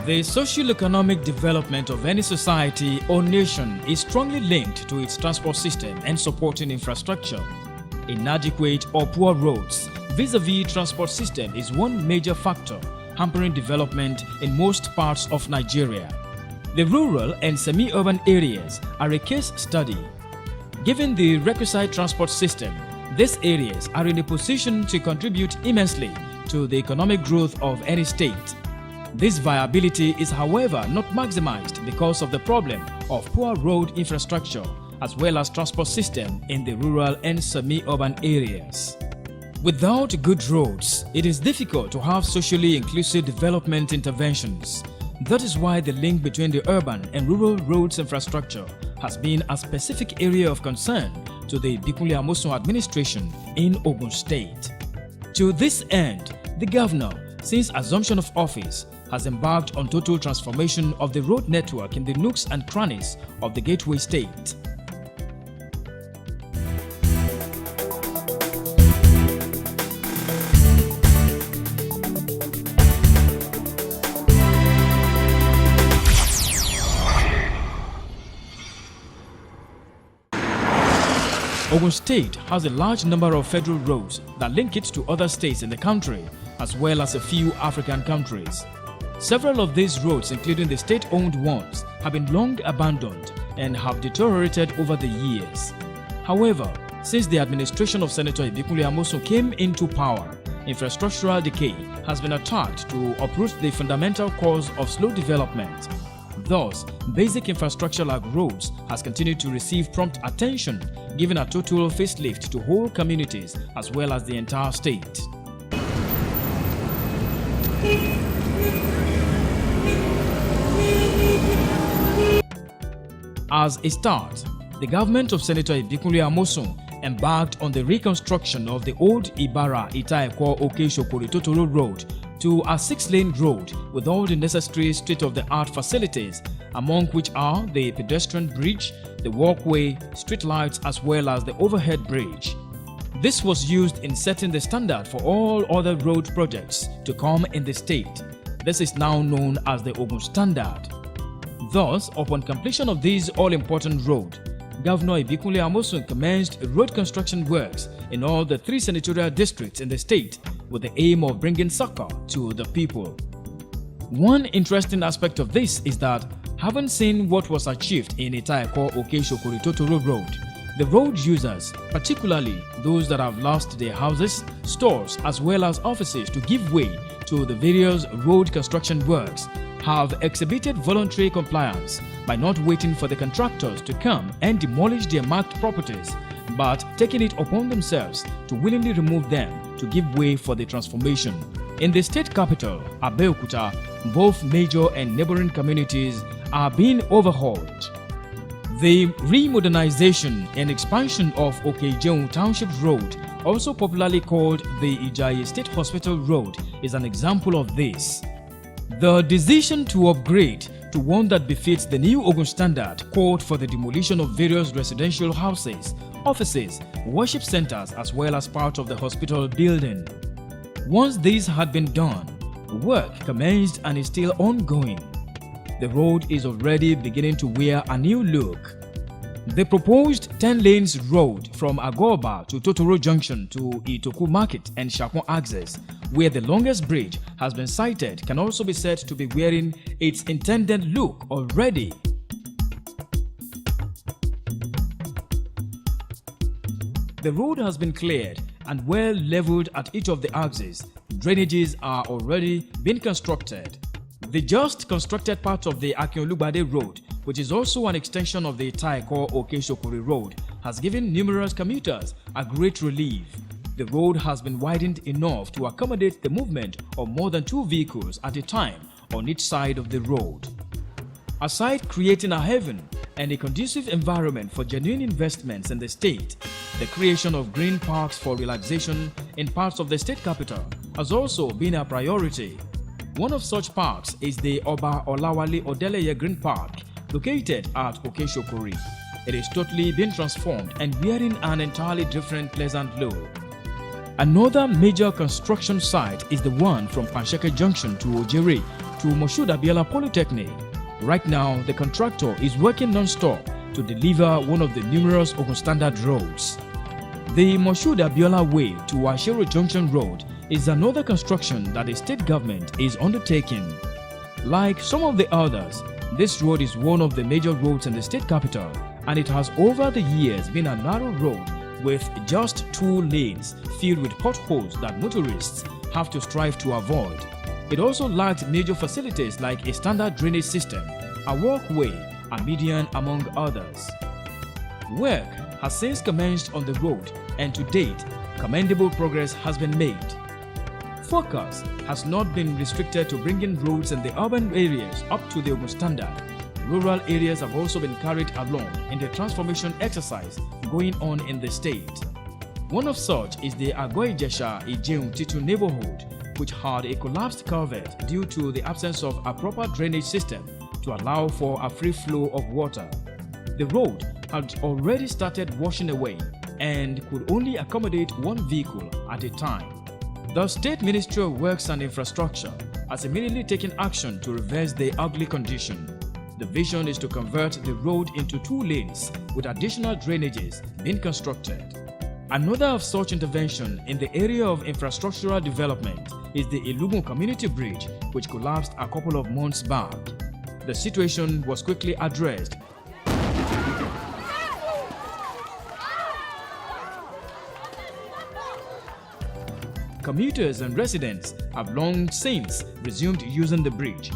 The socio-economic development of any society or nation is strongly linked to its transport system and supporting infrastructure. Inadequate or poor roads vis-a-vis transport system is one major factor hampering development in most parts of Nigeria. The rural and semi-urban areas are a case study. Given the requisite transport system, these areas are in a position to contribute immensely to the economic growth of any state. This viability is, however, not maximized because of the problem of poor road infrastructure as well as transport system in the rural and semi-urban areas. Without good roads, it is difficult to have socially inclusive development interventions. That is why the link between the urban and rural roads infrastructure has been a specific area of concern to the Ibikunle Amosun administration in Ogun State. To this end, the governor, since assumption of office, has embarked on total transformation of the road network in the nooks and crannies of the Gateway State. Ogun State has a large number of federal roads that link it to other states in the country, as well as a few African countries. Several of these roads, including the state-owned ones, have been long abandoned and have deteriorated over the years. However, since the administration of Senator Ibikunle Amosun came into power, infrastructural decay has been attacked to uproot the fundamental cause of slow development. Thus, basic infrastructure like roads has continued to receive prompt attention, giving a total facelift to whole communities as well as the entire state. As a start, the government of Senator Ibikunle Amosun embarked on the reconstruction of the old Ibara-Ita-Eko-Oke-Shokori-Totoro road to a 6-lane road with all the necessary state-of-the-art facilities, among which are the pedestrian bridge, the walkway, street lights, as well as the overhead bridge. This was used in setting the standard for all other road projects to come in the state. This is now known as the Ogun Standard. Thus, upon completion of this all-important road, Governor Ibikunle Amosun commenced road construction works in all the 3 senatorial districts in the state with the aim of bringing succor to the people. One interesting aspect of this is that, having seen what was achieved in Ita-Eko-Oke-Shokori-Totoro road, the road users, particularly those that have lost their houses, stores, as well as offices to give way to the various road construction works, have exhibited voluntary compliance by not waiting for the contractors to come and demolish their marked properties, but taking it upon themselves to willingly remove them to give way for the transformation. In the state capital, Abeokuta, both major and neighboring communities are being overhauled. The remodernization and expansion of Okejeun Township Road, also popularly called the Ijaye State Hospital Road, is an example of this. The decision to upgrade to one that befits the new Ogun Standard called for the demolition of various residential houses, offices, worship centers, as well as part of the hospital building. Once this had been done, work commenced and is still ongoing. The road is already beginning to wear a new look. The proposed 10 lanes road from Agoba to Totoro Junction to Itoku Market and Shakon Access, where the longest bridge has been sited, can also be said to be wearing its intended look already. The road has been cleared and well leveled at each of the axes. Drainages are already being constructed. The just constructed part of the Akinolubade Road, which is also an extension of the Ita-Eko-Oke-Shokori Road, has given numerous commuters a great relief. The road has been widened enough to accommodate the movement of more than 2 vehicles at a time on each side of the road. Aside creating a haven and a conducive environment for genuine investments in the state, the creation of green parks for relaxation in parts of the state capital has also been a priority. One of such parks is the Oba Olawale Odeleye Green Park, located at Oke-Shokori. It is totally been transformed and wearing an entirely different pleasant look. Another major construction site is the one from Pansheke Junction to Ojere, to Moshood Abiola Polytechnic. Right now, the contractor is working non-stop to deliver one of the numerous Ogun Standard roads. The Moshood Abiola Way to Ashero Junction Road is another construction that the state government is undertaking. Like some of the others, this road is one of the major roads in the state capital, and it has over the years been a narrow road with just 2 lanes filled with potholes that motorists have to strive to avoid. It also lacks major facilities like a standard drainage system, a walkway, a median, among others. Work has since commenced on the road, and to date, commendable progress has been made. Focus has not been restricted to bringing roads in the urban areas up to the Ogun Standard. Rural areas have also been carried along in the transformation exercise going on in the state. One of such is the Agoijesha Ijeun Titu neighborhood, which had a collapsed culvert due to the absence of a proper drainage system to allow for a free flow of water. The road had already started washing away and could only accommodate 1 vehicle at a time. The State Ministry of Works and Infrastructure has immediately taken action to reverse the ugly condition. The vision is to convert the road into 2 lanes with additional drainages being constructed. Another of such intervention in the area of infrastructural development is the Ilumu Community Bridge, which collapsed a couple of months back. The situation was quickly addressed. Commuters and residents have long since resumed using the bridge.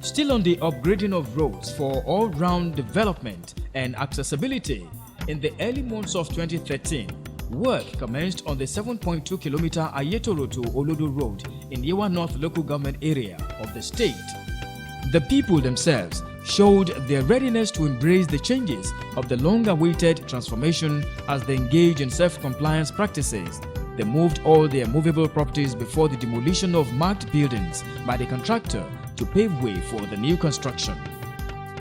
Still on the upgrading of roads for all-round development and accessibility, in the early months of 2013, work commenced on the 7.2-kilometer Ayetoro to Olodo Road in Yewa North local government area of the state. The people themselves showed their readiness to embrace the changes of the long-awaited transformation as they engage in self-compliance practices. They moved all their movable properties before the demolition of marked buildings by the contractor to pave way for the new construction.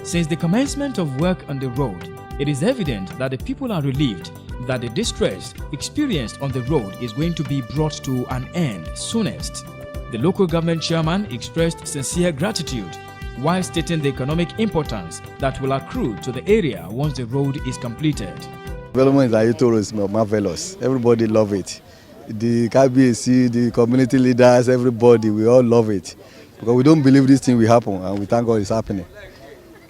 Since the commencement of work on the road, it is evident that the people are relieved that the distress experienced on the road is going to be brought to an end soonest. The local government chairman expressed sincere gratitude while stating the economic importance that will accrue to the area once the road is completed. Development in Ayetoro is marvelous. Everybody love it. The KBAC, the community leaders, everybody, we all love it. Because we don't believe this thing will happen, and we thank God it's happening.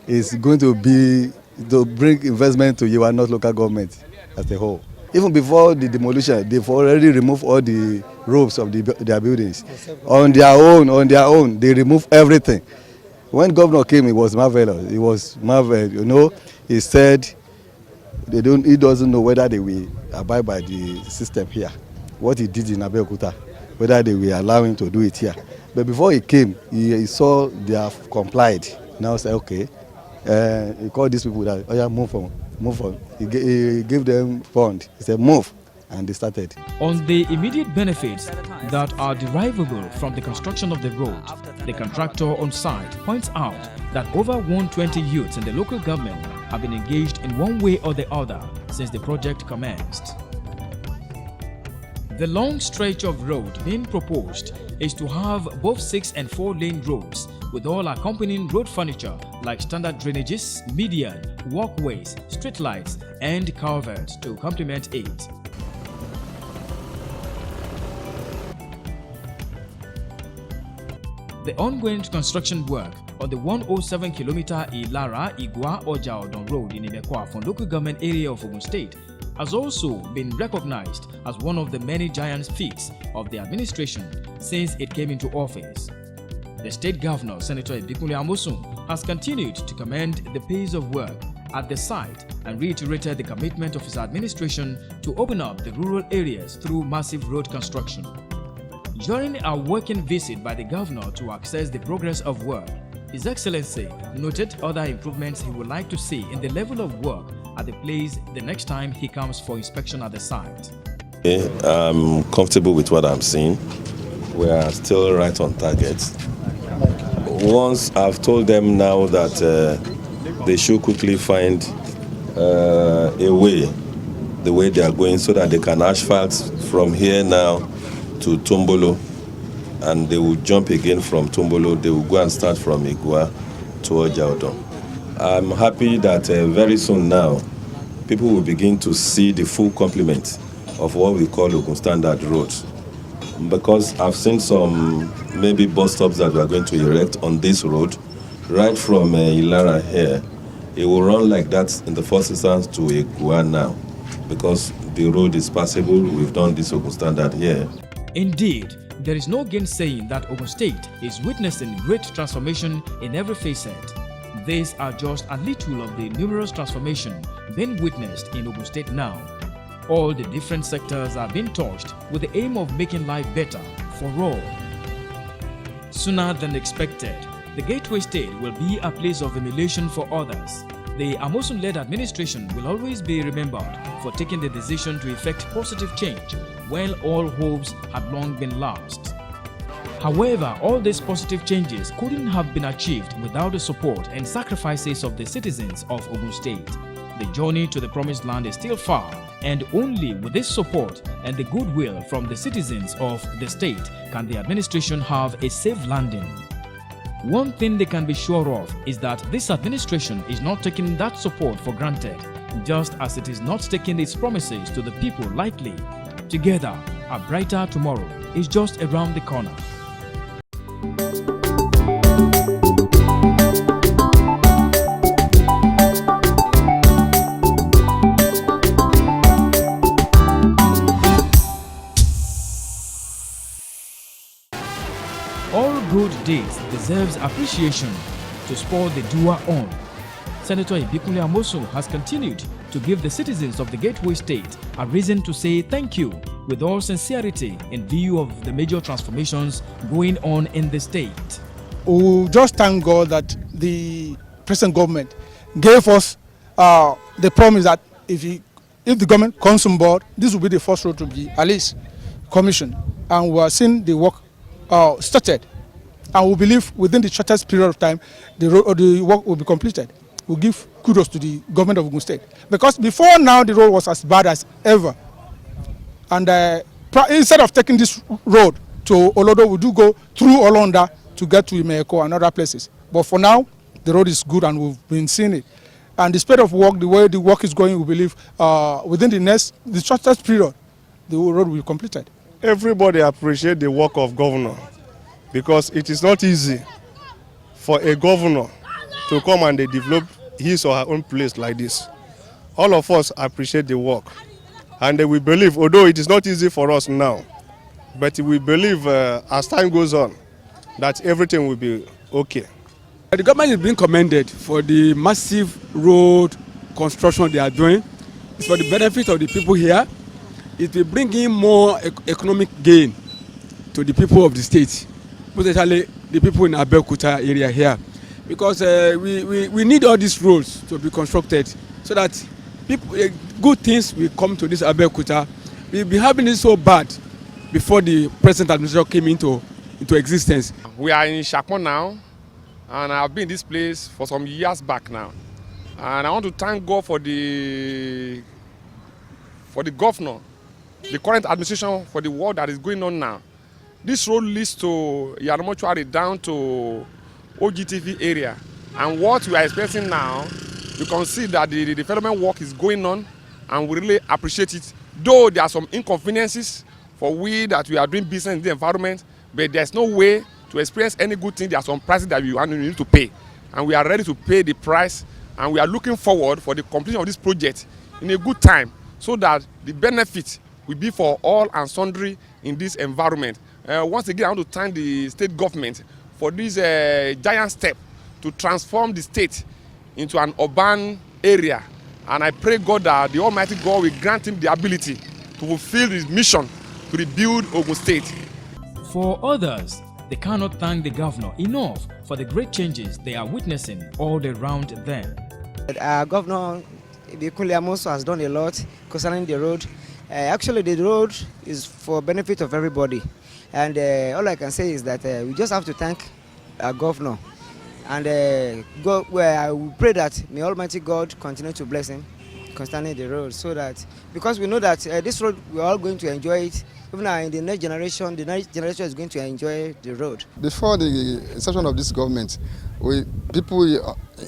It's going to bring investment to Yewa North local government as a whole. Even before the demolition, they've already removed all the roofs of their buildings. On their own, they removed everything. When governor came, it was marvelous. It was marvelous. You know, he said he doesn't know whether they will abide by the system here. What he did in Abeokuta, whether they will allow him to do it here. But before he came, he saw they have complied. Now say, okay, he called these people that, oh yeah, move on. He gave them fund. He said, move. And they started. On the immediate benefits that are derivable from the construction of the road, the contractor on site points out that over 120 youths in the local government have been engaged in one way or the other since the project commenced. The long stretch of road being proposed is to have both 6- and 4-lane roads with all accompanying road furniture like standard drainages, median, walkways, streetlights, and culverts to complement it. The ongoing construction work on the 107-kilometer Ilara-Igwa-Oja-Odon Road in Ibekwa from local government area of Ogun State has also been recognized as one of the many giant feats of the administration since it came into office. The state governor, Senator Ibikunle Amosun, has continued to commend the pace of work at the site and reiterated the commitment of his administration to open up the rural areas through massive road construction. During a working visit by the governor to assess the progress of work, His Excellency noted other improvements he would like to see in the level of work at the place the next time he comes for inspection at the site. I'm comfortable with what I'm seeing. We are still right on target. Once I've told them now that they should quickly find a way, the way they are going, so that they can asphalt from here now to Tombolo, and they will jump again from Tombolo. They will go and start from Igua to Ojaodon. I'm happy that very soon now, people will begin to see the full complement of what we call Ogun Standard roads. Because I've seen some maybe bus stops that we are going to erect on this road, right from Ilara here. It will run like that in the first instance to Igua now, because the road is passable. We've done this Ogun Standard here. Indeed, there is no gainsaying that Ogun State is witnessing great transformation in every facet. These are just a little of the numerous transformations being witnessed in Ogun State now. All the different sectors are being touched with the aim of making life better for all. Sooner than expected, the Gateway State will be a place of emulation for others. The Amosun-led administration will always be remembered for taking the decision to effect positive change when all hopes had long been lost. However, all these positive changes couldn't have been achieved without the support and sacrifices of the citizens of Ogun State. The journey to the promised land is still far, and only with this support and the goodwill from the citizens of the state can the administration have a safe landing. One thing they can be sure of is that this administration is not taking that support for granted, just as it is not taking its promises to the people lightly. Together, a brighter tomorrow is just around the corner. All good deeds deserves appreciation. To spur the doer on, Senator Ibikunle Amosun has continued to give the citizens of the Gateway State a reason to say thank you with all sincerity in view of the major transformations going on in the state. We just thank God that the present government gave us the promise that if the government comes on board, this will be the first road to be at least commissioned, and we are seeing the work started, and we believe within the shortest period of time the work will be completed. We give kudos to the government of Ogun State, because before now the road was as bad as ever, and instead of taking this road to Olodo, we do go through Olonda to get to Imeko and other places. But for now, the road is good and we've been seeing it. And the speed of work, the way the work is going, we believe within the shortest period, the road will be completed. Everybody appreciates the work of governor, because it is not easy for a governor to come and they develop his or her own place like this. All of us appreciate the work, and we believe, although it is not easy for us now, but we believe as time goes on that everything will be okay. The government is being commended for the massive road construction they are doing. It's for the benefit of the people here. It will bring in more economic gain to the people of the state, especially the people in Abeokuta area here, because we need all these roads to be constructed so that people, good things will come to this Abeokuta. We've been having it so bad before the present administration came into existence. We are in Shakmon now, and I've been in this place for some years back now, and I want to thank God for the governor, the current administration, for the work that is going on now. This road leads to Yaramochuari down to OGTV area, and what we are experiencing now, you can see that the development work is going on, and we really appreciate it. Though there are some inconveniences for we that we are doing business in the environment, but there's no way to experience any good thing. There are some prices that we need to pay, and we are ready to pay the price, and we are looking forward for the completion of this project in a good time, so that the benefit will be for all and sundry in this environment. Once again, I want to thank the state government for this giant step to transform the state into an urban area, and I pray God that the Almighty God will grant him the ability to fulfill his mission to rebuild Ogun State. For others, they cannot thank the governor enough for the great changes they are witnessing all around them. Governor Ibikunle Amosun has done a lot concerning the road. Actually, the road is for benefit of everybody, and all I can say is that we just have to thank our governor, and I will pray that may Almighty God continue to bless him concerning the road, so that, because we know that this road we are all going to enjoy it even in the next generation is going to enjoy the road. Before the inception of this government, people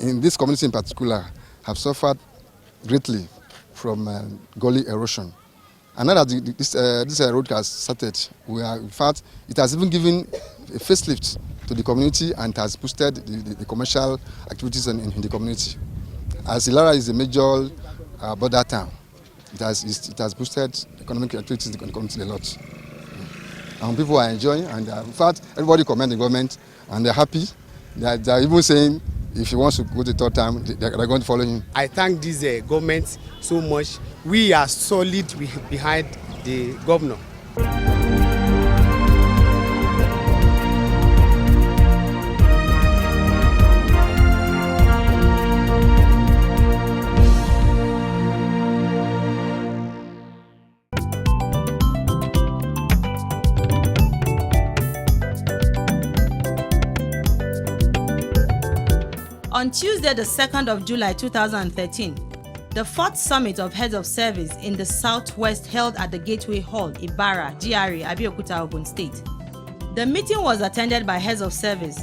in this community in particular have suffered greatly from gully erosion. And now that this road has started, in fact, it has even given a facelift to the community and has boosted the commercial activities in the community. As Ilara is a major border town, it has boosted economic activities in the community a lot. And people are enjoying, and in fact, everybody commend the government, and they're happy. They're even saying if he wants to go the third time, they're going to follow him. I thank this government so much. We are solid behind the governor. On Tuesday, the 2nd of July 2013, the 4th Summit of Heads of Service in the Southwest held at the Gateway Hall, Ibara, GRA, Abeokuta, Ogun State. The meeting was attended by heads of service,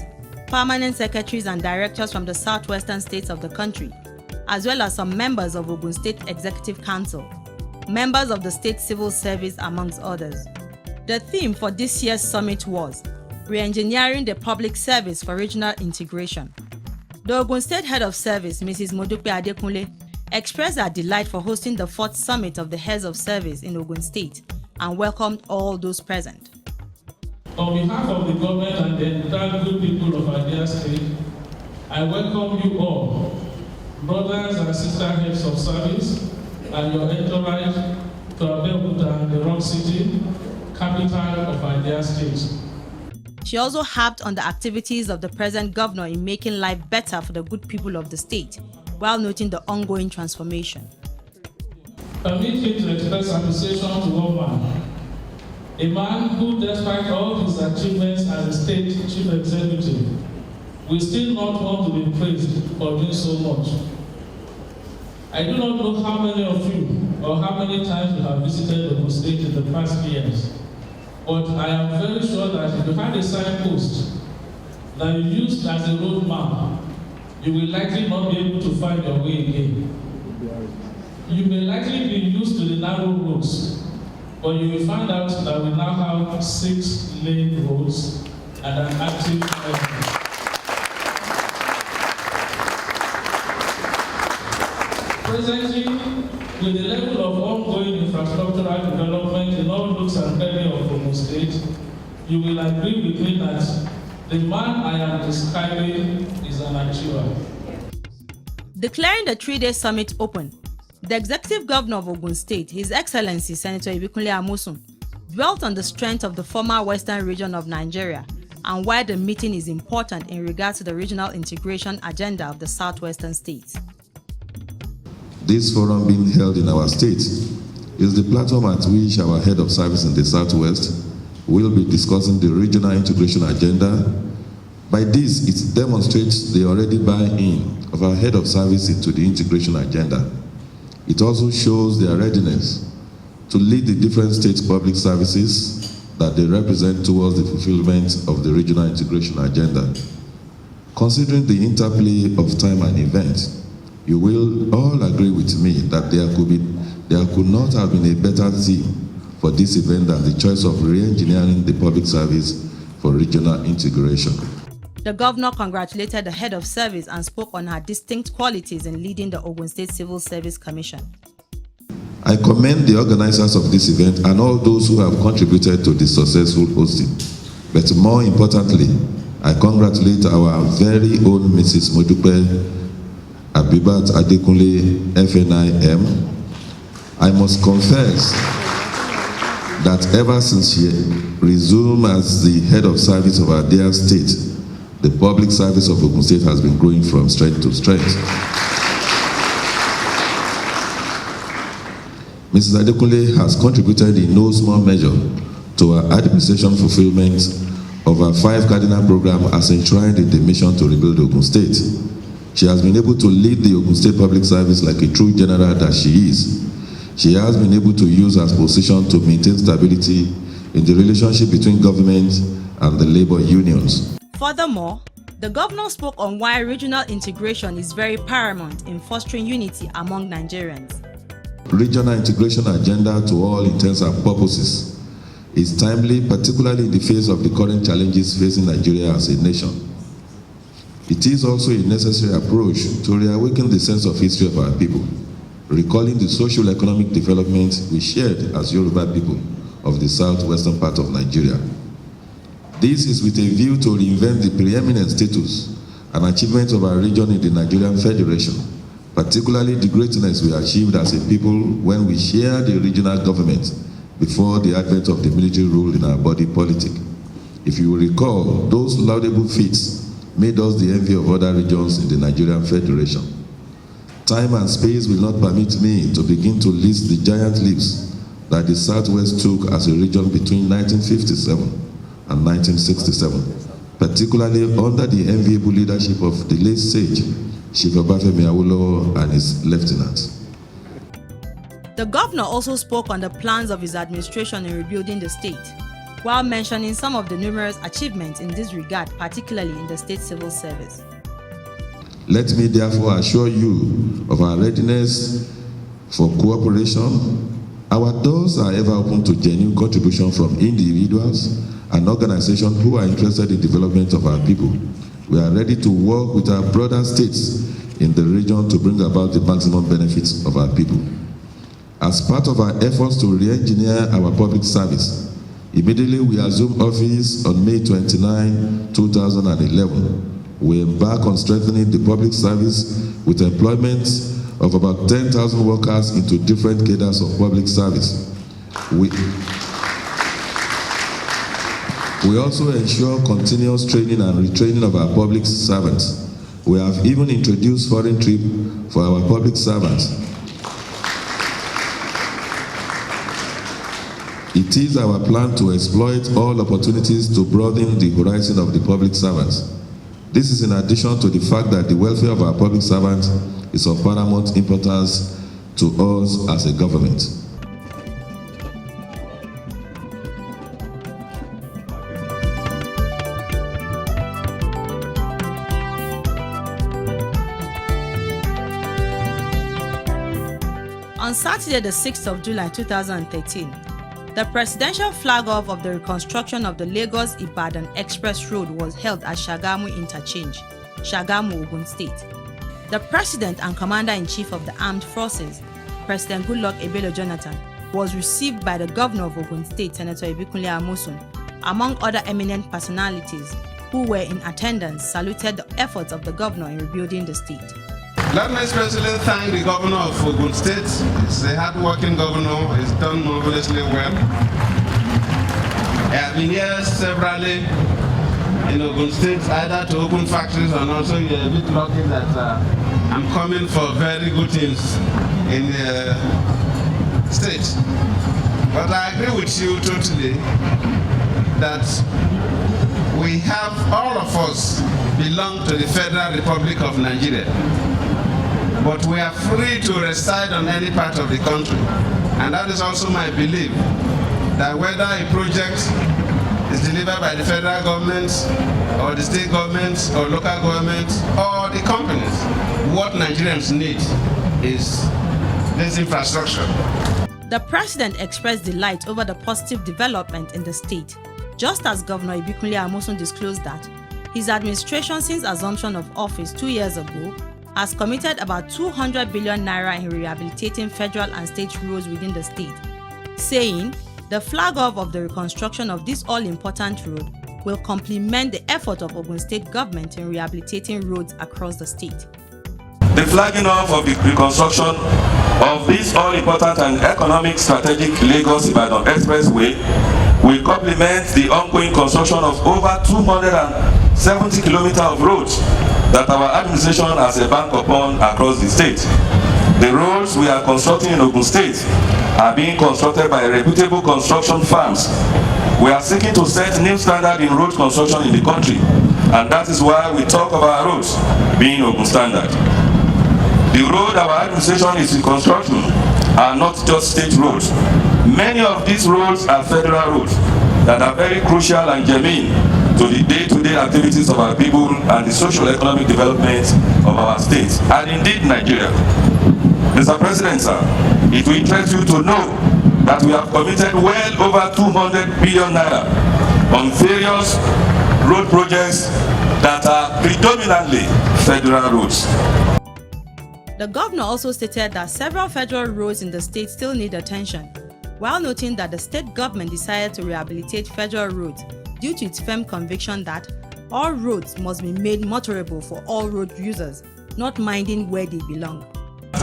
permanent secretaries and directors from the southwestern states of the country, as well as some members of Ogun State Executive Council, members of the State Civil Service, amongst others. The theme for this year's summit was Re-engineering the Public Service for Regional Integration. The Ogun State Head of Service, Mrs. Modupe Adekunle, expressed her delight for hosting the 4th Summit of the Heads of Service in Ogun State and welcomed all those present. On behalf of the government and the entire good people of Abia State, I welcome you all, brothers and sisters heads of service, and your entourage to Abeokuta, the Rock City, capital of Abia State. She also harped on the activities of the present governor in making life better for the good people of the state, while noting the ongoing transformation. Permit me to express appreciation to one man, a man who, despite all his achievements as a state chief executive, will still not want to be praised for doing so much. I do not know how many of you or how many times you have visited Ogun State in the past years. But I am very sure that if you had a signpost that you used as a road map, you will likely not be able to find your way again. You may likely be used to the narrow roads, but you will find out that we now have 6-lane roads and an active highway. Presently, with the level of ongoing infrastructural development in all nooks and crannies of Ogun State, you will agree with me that the man I am describing is an achiever. Declaring the 3-day summit open, the Executive Governor of Ogun State, His Excellency Senator Ibikunle Amosun, dwelt on the strength of the former western region of Nigeria and why the meeting is important in regard to the regional integration agenda of the southwestern states. This forum being held in our state is the platform at which our head of service in the Southwest will be discussing the regional integration agenda. By this, it demonstrates the already buy-in of our head of service into the integration agenda. It also shows their readiness to lead the different state public services that they represent towards the fulfillment of the regional integration agenda. Considering the interplay of time and event, you will all agree with me that there could not have been a better theme for this event than the choice of re-engineering the public service for regional integration. The governor congratulated the head of service and spoke on her distinct qualities in leading the Ogun State Civil Service Commission. I commend the organizers of this event and all those who have contributed to the successful hosting. But more importantly, I congratulate our very own Mrs. Modupe Abibat Adekunle, FNIM. I must confess that ever since she resumed as the head of service of our dear state, the public service of Ogun State has been growing from strength to strength. Mrs. Adekunle has contributed in no small measure to our administration fulfillment of our 5 cardinal program as enshrined in the mission to rebuild Ogun State. She has been able to lead the Ogun State public service like a true general that she is. She has been able to use her position to maintain stability in the relationship between government and the labor unions. Furthermore, the governor spoke on why regional integration is very paramount in fostering unity among Nigerians. Regional integration agenda, to all intents and purposes, is timely, particularly in the face of the current challenges facing Nigeria as a nation. It is also a necessary approach to reawaken the sense of history of our people, recalling the social economic development we shared as Yoruba people of the southwestern part of Nigeria. This is with a view to reinvent the preeminent status and achievements of our region in the Nigerian Federation, particularly the greatness we achieved as a people when we shared the regional government before the advent of the military rule in our body politic. If you will recall, those laudable feats made us the envy of other regions in the Nigerian Federation. Time and space will not permit me to begin to list the giant leaps that the Southwest took as a region between 1957 and 1967, particularly under the enviable leadership of the late sage, Chief Obafemi Awolowo and his lieutenants. The governor also spoke on the plans of his administration in rebuilding the state, while mentioning some of the numerous achievements in this regard, particularly in the state civil service. Let me therefore assure you of our readiness for cooperation. Our doors are ever open to genuine contribution from individuals and organizations who are interested in the development of our people. We are ready to work with our brother states in the region to bring about the maximum benefits of our people. As part of our efforts to re-engineer our public service, immediately we assumed office on May 29, 2011. We embark on strengthening the public service with employment of about 10,000 workers into different cadres of public service. We also ensure continuous training and retraining of our public servants. We have even introduced foreign trip for our public servants. It is our plan to exploit all opportunities to broaden the horizon of the public servants. This is in addition to the fact that the welfare of our public servants is of paramount importance to us as a government. On Saturday, the 6th of July 2013, the presidential flag-off of the reconstruction of the Lagos-Ibadan Express Road was held at Shagamu Interchange, Shagamu, Ogun State. The President and Commander-in-Chief of the Armed Forces, President Goodluck Ebele Jonathan, was received by the Governor of Ogun State, Senator Ibikunle Amosun, among other eminent personalities who were in attendance, saluted the efforts of the Governor in rebuilding the state. Let me especially thank the Governor of Ogun State. He's a hard-working governor. He's done marvelously well. I have been here severally in Ogun State, either to open factories and also you're a bit lucky that I'm coming for very good things in the state. But I agree with you totally that we have, all of us belong to the Federal Republic of Nigeria. But we are free to reside on any part of the country. And that is also my belief, that whether a project is delivered by the federal government, or the state government, or local government, or the companies, what Nigerians need is this infrastructure. The President expressed delight over the positive development in the state, just as Governor Ibikunle Amosun disclosed that his administration since assumption of office 2 years ago has committed about 200 billion naira in rehabilitating federal and state roads within the state, saying the flag-off of the reconstruction of this all-important road will complement the effort of Ogun State government in rehabilitating roads across the state. The flagging off of the reconstruction of this all-important and economic strategic Lagos-Ibadan Expressway will complement the ongoing construction of over 270 kilometers of roads that our administration has embarked upon across the state. The roads we are constructing in Ogun State are being constructed by reputable construction firms. We are seeking to set new standard in road construction in the country, and that is why we talk of our roads being Ogun standard. The road our administration is reconstructing are not just state roads. Many of these roads are federal roads, that are very crucial and germane to the day-to-day activities of our people and the social economic development of our state, and indeed Nigeria. Mr. President, sir, it will interest you to know that we have committed well over 200 billion naira on various road projects that are predominantly federal roads. The governor also stated that several federal roads in the state still need attention, while noting that the state government decided to rehabilitate federal roads due to its firm conviction that all roads must be made motorable for all road users, not minding where they belong.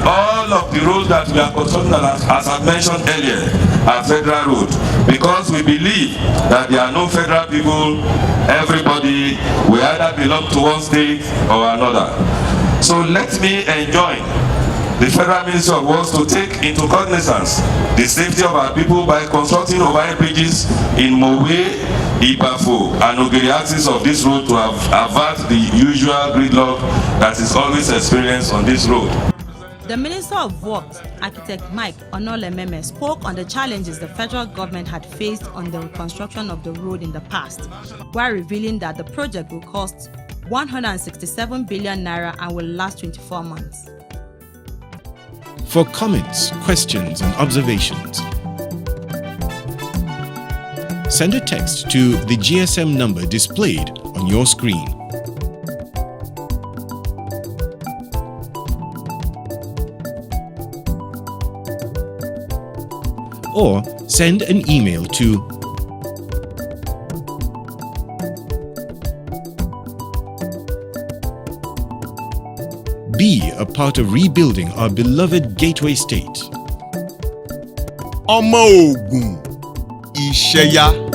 All of the roads that we are constructing, as I mentioned earlier, are federal roads, because we believe that there are no federal people. Everybody will either belong to one state or another. So let me enjoin the Federal Ministry of Works to take into cognizance the safety of our people by constructing overhead bridges in Mowe, Ibafo, and Ogiri axis of this road to avert the usual gridlock that is always experienced on this road. The Minister of Works, Architect Mike Onolememe, spoke on the challenges the federal government had faced on the reconstruction of the road in the past, while revealing that the project will cost 167 billion naira and will last 24 months. For comments, questions, and observations, send a text to the GSM number displayed on your screen. Or send an email to be a part of rebuilding our beloved Gateway State. Ọmọ Ògùn, Ìṣẹ̀yà.